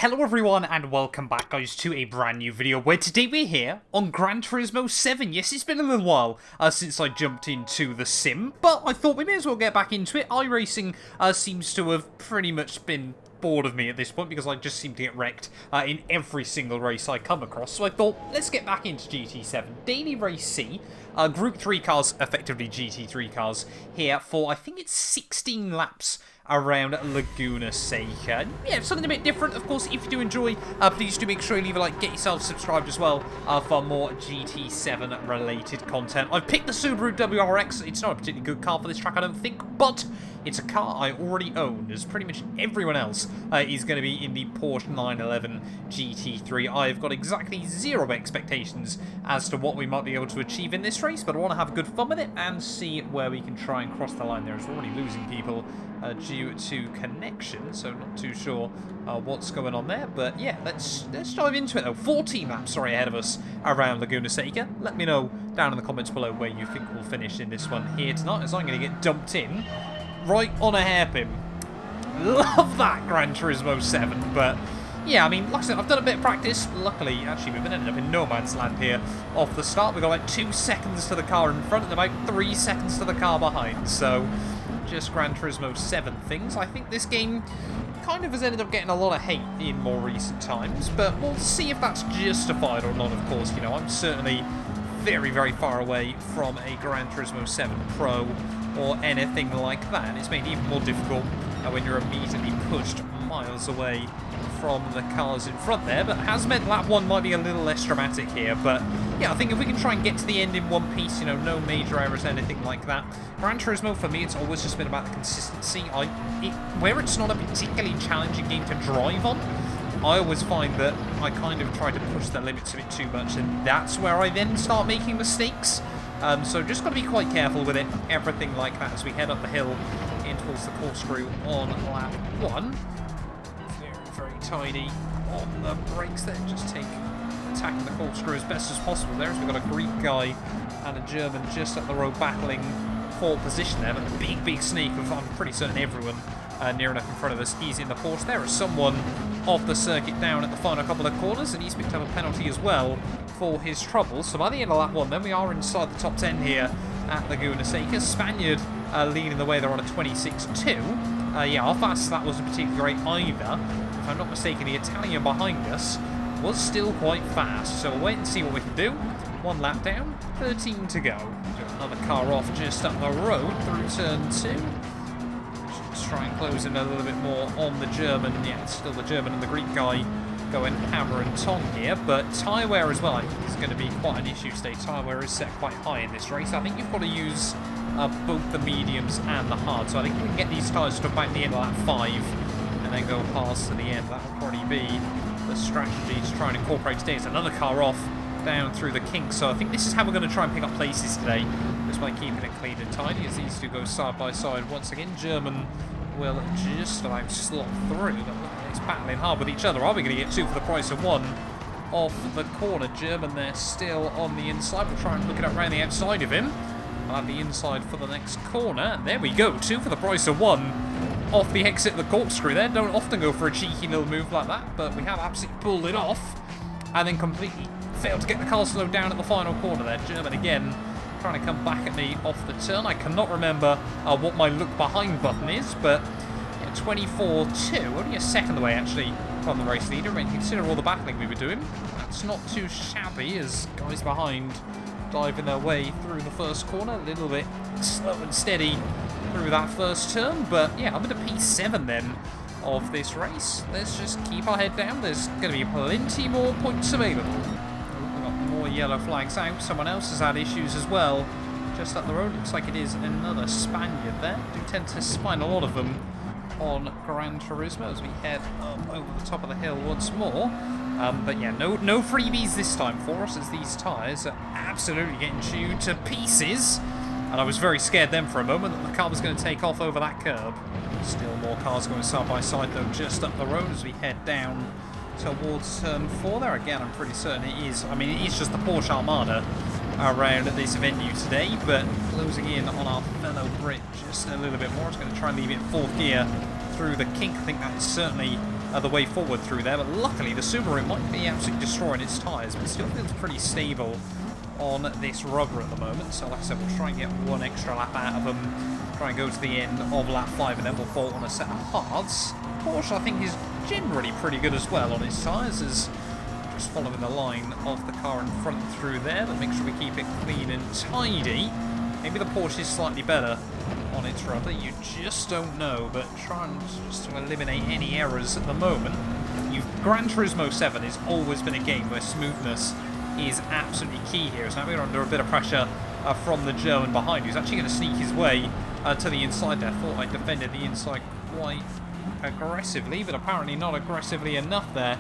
Hello everyone and welcome back guys to a brand new video where today we're here on Gran Turismo 7. Yes, it's been a little while since I jumped into the sim, but I thought we may as well get back into it. iRacing seems to have pretty much been bored of me at this point because I just seem to get wrecked in every single race I come across. So I thought, let's get back into GT7. Daily Race C, Group 3 cars, effectively GT3 cars, here for, I think it's 16 laps around Laguna, Seca. Yeah, something a bit different. Of course, if you do enjoy, please do make sure you leave a like, get yourself subscribed as well for more GT7 related content. I've picked the Subaru WRX. It's not a particularly good car for this track, I don't think, but it's a car I already own, as pretty much everyone else is going to be in the Porsche 911 GT3. I've got exactly zero expectations as to what we might be able to achieve in this race, but I want to have good fun with it and see where we can try and cross the line there. It's already losing people due to connection, so not too sure what's going on there. But yeah, let's dive into it though. 14 laps, ahead of us around Laguna Seca. Let me know down in the comments below where you think we'll finish in this one here tonight, as I'm going to get dumped in right on a hairpin. Love that Gran Turismo 7, but yeah, I mean, like I said, I've done a bit of practice. Luckily, actually, we've ended up in no man's land here off the start. We've got like 2 seconds to the car in front and about 3 seconds to the car behind, so just Gran Turismo 7 things. I think this game kind of has ended up getting a lot of hate in more recent times, but we'll see if that's justified or not, of course. You know, I'm certainly very, very far away from a Gran Turismo 7 Pro or anything like that, and it's made it even more difficult when you're immediately pushed miles away from the cars in front there, but has meant lap 1 might be a little less dramatic here. But yeah, I think if we can try and get to the end in one piece, you know, no major errors, anything like that. Gran Turismo, for me, it's always just been about the consistency. Where it's not a particularly challenging game to drive on, I always find that I kind of try to push the limits a bit too much, and that's where I then start making mistakes. So just got to be quite careful with it, everything like that, as we head up the hill in towards the corkscrew on lap 1. Very tiny on the brakes there, just attacking the corkscrew as best as possible there, as we've got a Greek guy and a German just up the road battling for position there, but the big snake of, I'm pretty certain, everyone near enough in front of us is in the Porsche. There is someone off the circuit down at the final couple of corners, and he's picked up a penalty as well for his troubles. So by the end of lap 1 then, we are inside the top 10 here at Laguna Seca. Spaniard leading the way, they're on a 26.2. Yeah, our fastest that wasn't particularly great either. If I'm not mistaken, the Italian behind us was still quite fast, so we'll wait and see what we can do. 1 lap down, 13 to go. Another car off just up the road through turn 2. Just try and close in a little bit more on the German. Yeah, it's still the German and the Greek guy going hammer and tong here, but tyre wear as well, I think, is going to be quite an issue today. Tyre wear is set quite high in this race. I think you've got to use both the mediums and the hard, so I think we can get these tyres to about the end of lap 5 and then go past to the end. That will probably be the strategy to try and incorporate today. It's another car off down through the kinks, so I think this is how we're going to try and pick up places today, just by keeping it clean and tidy as these two go side by side once again. German will just about slot through, but it's battling hard with each other. Are we going to get 2 for the price of 1 off the corner? German there still on the inside. We'll try and look it up around the outside of him. I'll have the inside for the next corner, and there we go, 2 for the price of 1 off the exit of the corkscrew there. Don't often go for a cheeky little move like that, but we have absolutely pulled it off and then completely failed to get the car slowed down at the final corner there. German again trying to come back at me off the turn. I cannot remember what my look behind button is, but yeah, 24-2, only a second away actually from the race leader. I mean, consider all the battling we were doing. That's not too shabby as guys behind diving their way through the first corner. A little bit slow and steady through that first turn, but yeah, I'm at a P7 then of this race. Let's just keep our head down. There's going to be plenty more points available. We've got more yellow flags out. Someone else has had issues as well just up the road. Looks like it is another Spaniard there. Do tend to find a lot of them on Gran Turismo as we head up over the top of the hill once more. But yeah, no freebies this time for us, as these tyres are absolutely getting chewed to pieces. And I was very scared then for a moment that the car was going to take off over that curb. Still more cars going side by side though just up the road as we head down towards turn 4 there. Again, I'm pretty certain it is, I mean, it is just the Porsche Armada around this venue today, but closing in on our fellow Brit just a little bit more. It's going to try and leave it in 4th gear through the kink. I think that's certainly the way forward through there. But luckily, the Subaru might be absolutely destroying its tyres, but it still feels pretty stable on this rubber at the moment. So like I said, we'll try and get one extra lap out of them, try and go to the end of lap 5, and then we'll bolt on a set of hards. Porsche, I think, is generally pretty good as well on its tyres, as just following the line of the car in front through there, but make sure we keep it clean and tidy. Maybe the Porsche is slightly better on its rubber, you just don't know, but trying just to eliminate any errors at the moment. Gran Turismo 7 has always been a game where smoothness is absolutely key here. So now we're under a bit of pressure from the German behind, who's actually going to sneak his way to the inside there. Thought I defended the inside quite aggressively, but apparently not aggressively enough there.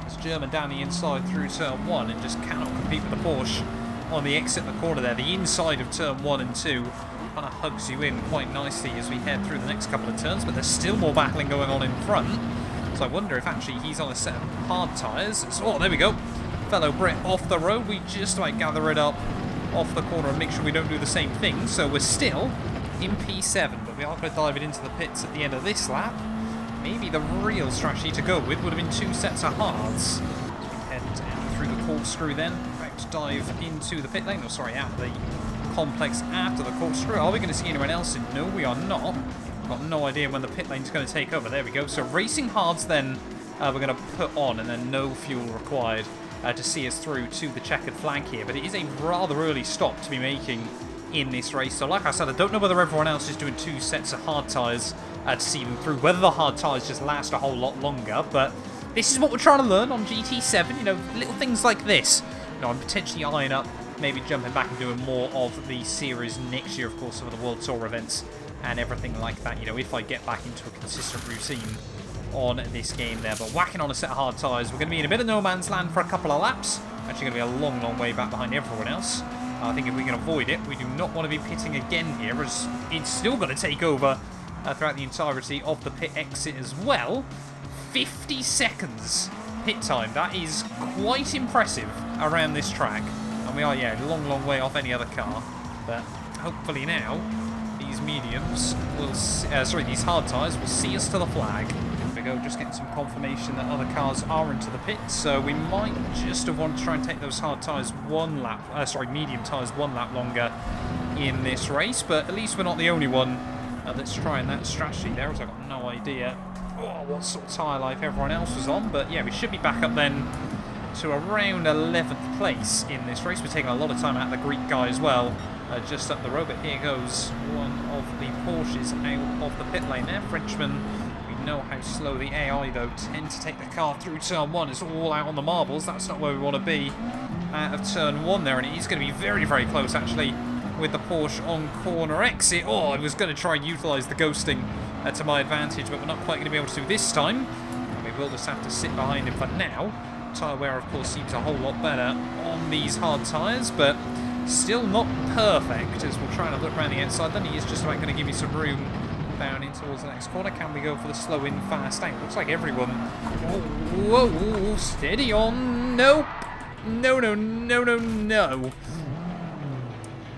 It's German down the inside through turn 1 and just cannot compete with the Porsche on the exit in the corner there. The inside of turn 1 and 2 kind of hugs you in quite nicely as we head through the next couple of turns, but there's still more battling going on in front. So I wonder if actually he's on a set of hard tyres. Oh, there we go. Fellow Brit off the road. We just might gather it up off the corner and make sure we don't do the same thing. So we're still in P7, but we are going to dive it into the pits at the end of this lap. Maybe the real strategy to go with would have been 2 sets of hards. As we head down through the corkscrew then, about to dive into the pit lane, or sorry, out of the complex after the corkscrew. Are we going to see anyone else in? No, we are not. Got no idea when the pit lane's going to take over. There we go. So racing hards then we're going to put on, and then no fuel required to see us through to the checkered flag here. But it is a rather early stop to be making in this race. So like I said, I don't know whether everyone else is doing 2 sets of hard tyres to see them through, whether the hard tyres just last a whole lot longer. But this is what we're trying to learn on GT7, you know, little things like this. You know, I'm potentially eyeing up maybe jumping back and doing more of the series next year, of course, some of the World Tour events and everything like that, you know, if I get back into a consistent routine on this game there. But whacking on a set of hard tyres, we're going to be in a bit of no man's land for a couple of laps. Actually going to be a long, long way back behind everyone else. I think if we can avoid it, we do not want to be pitting again here, as it's still going to take over throughout the entirety of the pit exit as well. 50 seconds pit time. That is quite impressive around this track. And we are, yeah, a long, long way off any other car. But hopefully now, these mediums will, these hard tyres will see us to the flag. There we go, just getting some confirmation that other cars are into the pits. So we might just have wanted to try and take those hard tyres medium tyres 1 lap longer in this race. But at least we're not the only one that's trying that strategy there, as I've got no idea what sort of tyre life everyone else was on. But yeah, we should be back up then to around 11th place in this race. We're taking a lot of time out of the Greek guy as well, just up the road. But here goes one of the Porsches out of the pit lane there. Frenchman, we know how slow the AI though tend to take the car through turn 1. It's all out on the marbles. That's not where we want to be out of turn 1 there, and it is going to be very, very close actually with the Porsche on corner exit. Oh, I was going to try and utilise the ghosting to my advantage, but we're not quite going to be able to do this time. And we will just have to sit behind him for now. Tyre wear, of course, seems a whole lot better on these hard tyres, but still not perfect, as we'll try to look around the outside. Then he is just about going to give me some room down in towards the next corner. Can we go for the slow in, fast out? Looks like everyone... Whoa, whoa, steady on. Nope. No, no, no, no, no.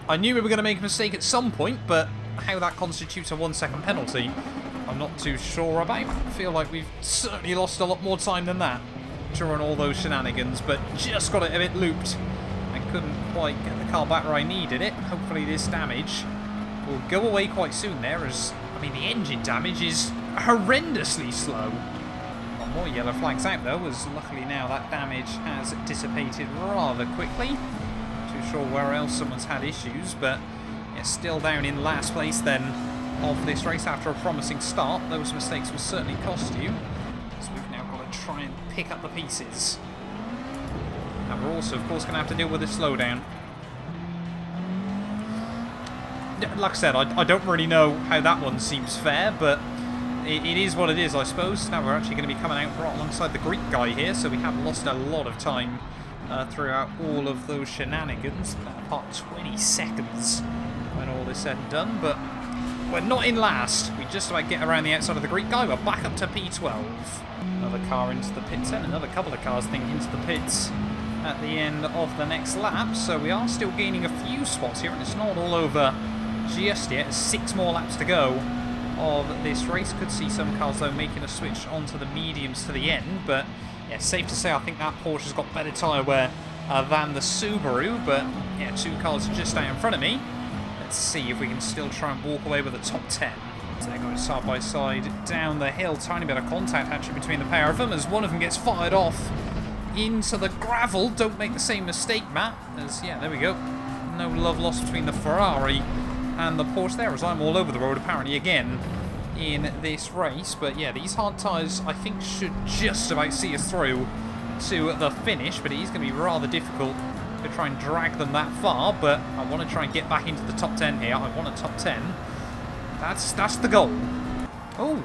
I knew we were going to make a mistake at some point, but how that constitutes a 1-second penalty, I'm not too sure about. I feel like we've certainly lost a lot more time than that during all those shenanigans, but just got it a bit looped and couldn't quite get the car back where I needed it. Hopefully this damage will go away quite soon there, as, I mean, the engine damage is horrendously slow. One more yellow flags out though, as luckily now that damage has dissipated rather quickly. Too sure where else someone's had issues, but yeah, still down in last place then of this race after a promising start. Those mistakes will certainly cost you, so we've now got to try and pick up the pieces. And we're also, of course, going to have to deal with a slowdown. Like I said, I don't really know how that one seems fair, but it is what it is, I suppose. Now we're actually going to be coming out right alongside the Greek guy here, so we have lost a lot of time throughout all of those shenanigans. About 20 seconds when all is said and done, but we're not in last. We just about get around the outside of the Greek guy. We're back up to P12. Another car into the pits and another couple of cars into the pits at the end of the next lap. So we are still gaining a few spots here, and it's not all over just yet. 6 more laps to go of this race. Could see some cars, though, making a switch onto the mediums to the end, but yeah, safe to say I think that Porsche's got better tyre wear than the Subaru, but yeah, 2 cars just out in front of me. Let's see if we can still try and walk away with the top 10. So they're going side by side down the hill. Tiny bit of contact actually between the pair of them as one of them gets fired off into the gravel. Don't make the same mistake, Matt. As, yeah, there we go. No love lost between the Ferrari and the Porsche there, as I'm all over the road apparently again in this race. But yeah, these hard tyres I think should just about see us through to the finish, but it is going to be rather difficult to try and drag them that far. But I want to try and get back into the top 10 here. I want a top 10. That's the goal. Oh,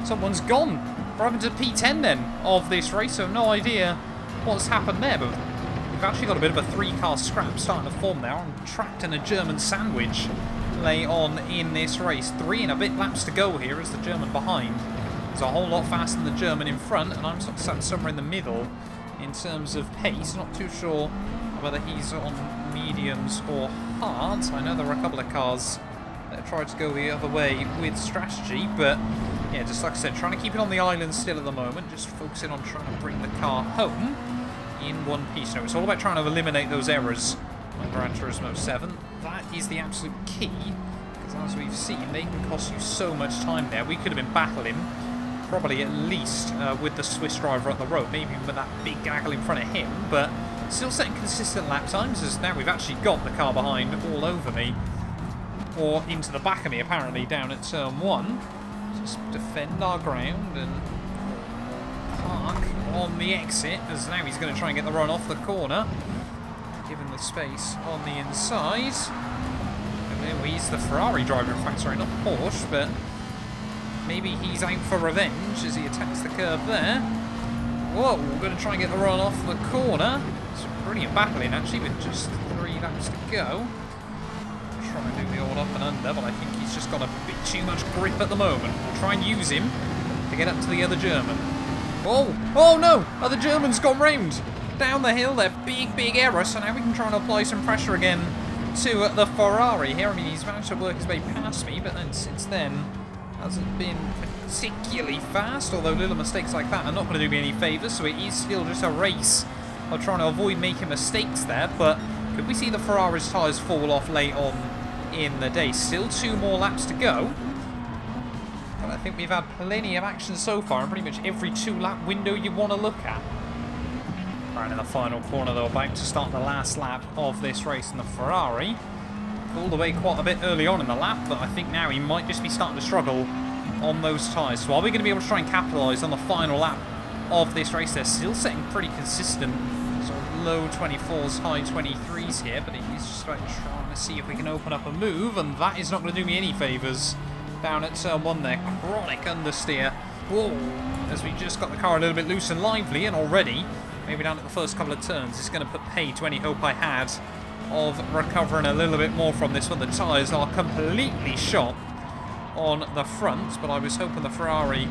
someone's gone. We're up into P10 then of this race, so no idea what's happened there, but we've actually got a bit of a 3-car scrap starting to form there. I'm trapped in a German sandwich lay on in this race. 3 and a bit laps to go here as the German behind is a whole lot faster than the German in front, and I'm sort of sat somewhere in the middle in terms of pace. Not too sure whether he's on mediums or hards. I know there are a couple of cars that tried to go the other way with strategy, but yeah, just like I said, trying to keep it on the island still at the moment, just focusing on trying to bring the car home in one piece. No, it's all about trying to eliminate those errors on Gran Turismo 7. That is the absolute key, because as we've seen, they can cost you so much time there. We could have been battling, probably at least with the Swiss driver up the road, maybe with that big gaggle in front of him, but still setting consistent lap times, as now we've actually got the car behind all over me, or into the back of me apparently, down at turn 1. Just defend our ground and park on the exit, as now he's going to try and get the run off the corner, given the space on the inside. And there he's the Ferrari driver, in fact, sorry, not Porsche, but maybe he's out for revenge as he attacks the curb there. Whoa, we're going to try and get the run off the corner. It's brilliant battling actually, with just 3 laps to go. Try and do the old up and under, but I think he's just got a bit too much grip at the moment. We'll try and use him to get up to the other German. Oh no! Other German's gone round down the hill there. Big error, so now we can try and apply some pressure again to the Ferrari here. I mean, he's managed to work his way past me, but then since then hasn't been particularly fast, although little mistakes like that are not going to do me any favours, so it is still just a race of trying to avoid making mistakes there. But could we see the Ferrari's tyres fall off late on in the day? Still 2 more laps to go, but I think we've had plenty of action so far in pretty much every 2-lap window you want to look at. Right in the final corner though, about to start the last lap of this race, and the Ferrari pulled away quite a bit early on in the lap, but I think now he might just be starting to struggle on those tyres. So are we going to be able to try and capitalise on the final lap of this race? They're still setting pretty consistent sort of low 24s, high 23s here, but he's just about trying to see if we can open up a move, and that is not going to do me any favours down at turn 1 there. Chronic understeer. Whoa, as we just got the car a little bit loose and lively, and already, maybe down at the first couple of turns, it's going to put pay to any hope I had of recovering a little bit more from this one. The tyres are completely shot on the front, but I was hoping the Ferrari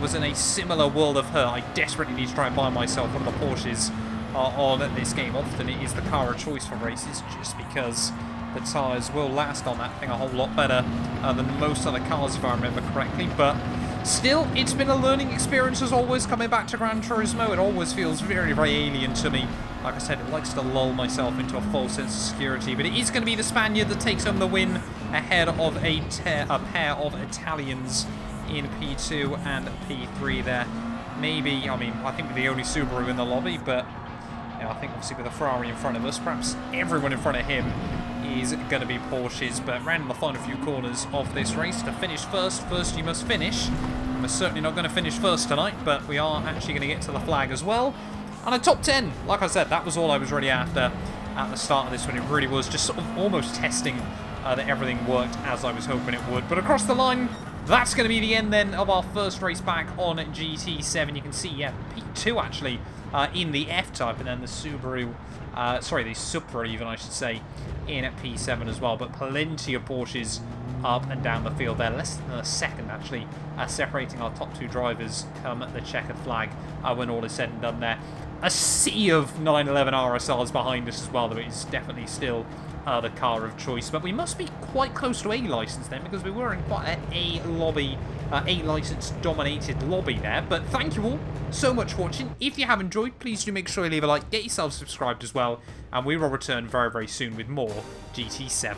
was in a similar world of hurt. I desperately need to try and buy myself one of the Porsches on this game. Often it is the car of choice for races, just because the tyres will last on that thing a whole lot better than most other cars, if I remember correctly. But still, it's been a learning experience as always, coming back to Gran Turismo. It always feels very, very alien to me. Like I said, it likes to lull myself into a false sense of security, but it is going to be the Spaniard that takes home the win ahead of a pair of Italians in P2 and P3 there. Maybe, I mean, I think we're the only Subaru in the lobby, but you know, I think obviously with a Ferrari in front of us, perhaps everyone in front of him is going to be Porsches. But round the final few corners of this race, to finish first you must finish. We're certainly not going to finish first tonight, but we are actually going to get to the flag as well. And a top 10, like I said, that was all I was really after at the start of this one. It really was just sort of almost testing that everything worked as I was hoping it would. But across the line, that's going to be the end then of our first race back on GT7. You can see, yeah, P2 actually in the F-Type, and then the Subaru, the Supra even, I should say, in at P7 as well. But plenty of Porsches up and down the field there. Less than a second, actually, separating our top 2 drivers come the checkered flag when all is said and done there. a sea of 911 RSRs behind us as well, though it's definitely still the car of choice. But we must be quite close to A license then, because we were in quite an A lobby, A license dominated lobby there. But thank you all so much for watching. If you have enjoyed, please do make sure you leave a like, get yourself subscribed as well, and we will return very, very soon with more GT7.